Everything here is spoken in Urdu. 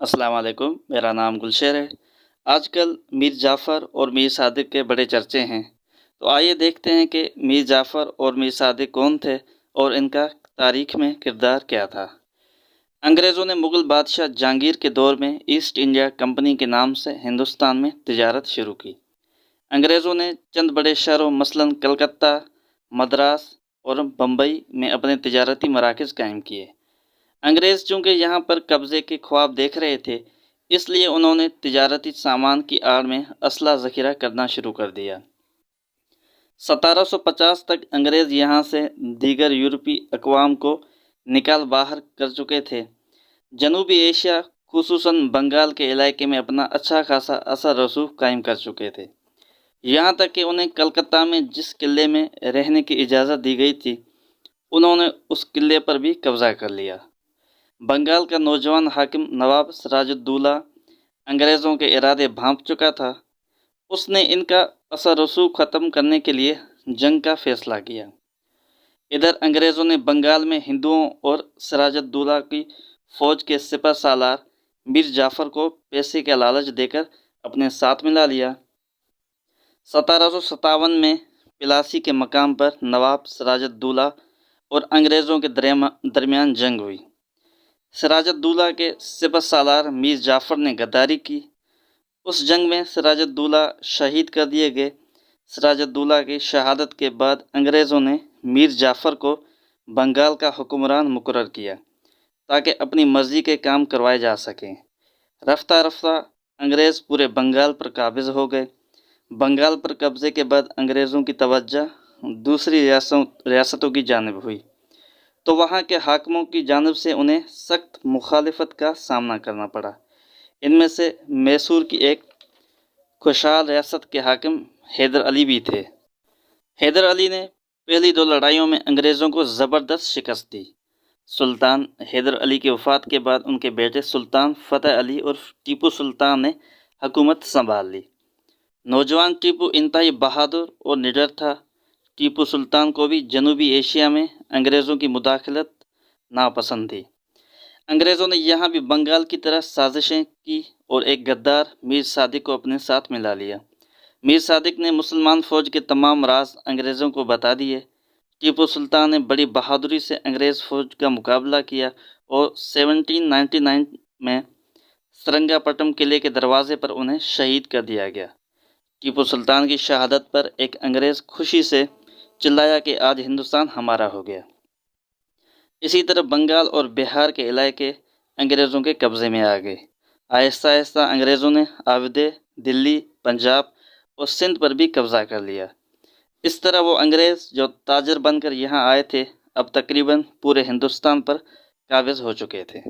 السلام علیکم، میرا نام گلشیر ہے۔ آج کل میر جعفر اور میر صادق کے بڑے چرچے ہیں، تو آئیے دیکھتے ہیں کہ میر جعفر اور میر صادق کون تھے اور ان کا تاریخ میں کردار کیا تھا۔ انگریزوں نے مغل بادشاہ جہانگیر کے دور میں ایسٹ انڈیا کمپنی کے نام سے ہندوستان میں تجارت شروع کی۔ انگریزوں نے چند بڑے شہروں مثلاً کلکتہ، مدراس اور بمبئی میں اپنے تجارتی مراکز قائم کیے۔ انگریز چونکہ یہاں پر قبضے کے خواب دیکھ رہے تھے، اس لیے انہوں نے تجارتی سامان کی آڑ میں اسلحہ ذخیرہ کرنا شروع کر دیا۔ 1750 تک انگریز یہاں سے دیگر یورپی اقوام کو نکال باہر کر چکے تھے۔ جنوبی ایشیا خصوصاً بنگال کے علاقے میں اپنا اچھا خاصا اثر رسوخ قائم کر چکے تھے، یہاں تک کہ انہیں کلکتہ میں جس قلعے میں رہنے کی اجازت دی گئی تھی، انہوں نے اس قلعے پر بھی قبضہ کر لیا۔ بنگال کا نوجوان حاکم نواب سراج الدولہ انگریزوں کے ارادے بھانپ چکا تھا۔ اس نے ان کا اثر رسوخ ختم کرنے کے لیے جنگ کا فیصلہ کیا۔ ادھر انگریزوں نے بنگال میں ہندوؤں اور سراج الدولہ کی فوج کے سپہ سالار میر جعفر کو پیسے کا لالچ دے کر اپنے ساتھ ملا لیا۔ 1757 میں پلاسی کے مقام پر نواب سراج الدولہ اور انگریزوں کے درمیان جنگ ہوئی۔ سراج الدولہ کے سپہ سالار میر جعفر نے غداری کی۔ اس جنگ میں سراج الدولہ شہید کر دیے گئے۔ سراج الدولہ کی شہادت کے بعد انگریزوں نے میر جعفر کو بنگال کا حکمران مقرر کیا تاکہ اپنی مرضی کے کام کروائے جا سکیں۔ رفتہ رفتہ انگریز پورے بنگال پر قابض ہو گئے۔ بنگال پر قبضے کے بعد انگریزوں کی توجہ دوسری ریاستوں کی جانب ہوئی، تو وہاں کے حاکموں کی جانب سے انہیں سخت مخالفت کا سامنا کرنا پڑا۔ ان میں سے میسور کی ایک خوشحال ریاست کے حاکم حیدر علی بھی تھے۔ حیدر علی نے پہلی دو لڑائیوں میں انگریزوں کو زبردست شکست دی۔ سلطان حیدر علی کی وفات کے بعد ان کے بیٹے سلطان فتح علی اور ٹیپو سلطان نے حکومت سنبھال لی۔ نوجوان ٹیپو انتہائی بہادر اور نڈر تھا۔ ٹیپو سلطان کو بھی جنوبی ایشیا میں انگریزوں کی مداخلت ناپسند تھی۔ انگریزوں نے یہاں بھی بنگال کی طرح سازشیں کی اور ایک غدار میر صادق کو اپنے ساتھ ملا لیا۔ میر صادق نے مسلمان فوج کے تمام راز انگریزوں کو بتا دیے۔ ٹیپو سلطان نے بڑی بہادری سے انگریز فوج کا مقابلہ کیا اور 1799 میں سرنگا پٹم قلعے کے دروازے پر انہیں شہید کر دیا گیا۔ ٹیپو سلطان کی شہادت پر ایک انگریز خوشی سے چلایا کہ آج ہندوستان ہمارا ہو گیا۔ اسی طرح بنگال اور بہار کے علاقے انگریزوں کے قبضے میں آ گئے۔ آہستہ آہستہ انگریزوں نے آودے، دلی، پنجاب اور سندھ پر بھی قبضہ کر لیا۔ اس طرح وہ انگریز جو تاجر بن کر یہاں آئے تھے، اب تقریباً پورے ہندوستان پر قابض ہو چکے تھے۔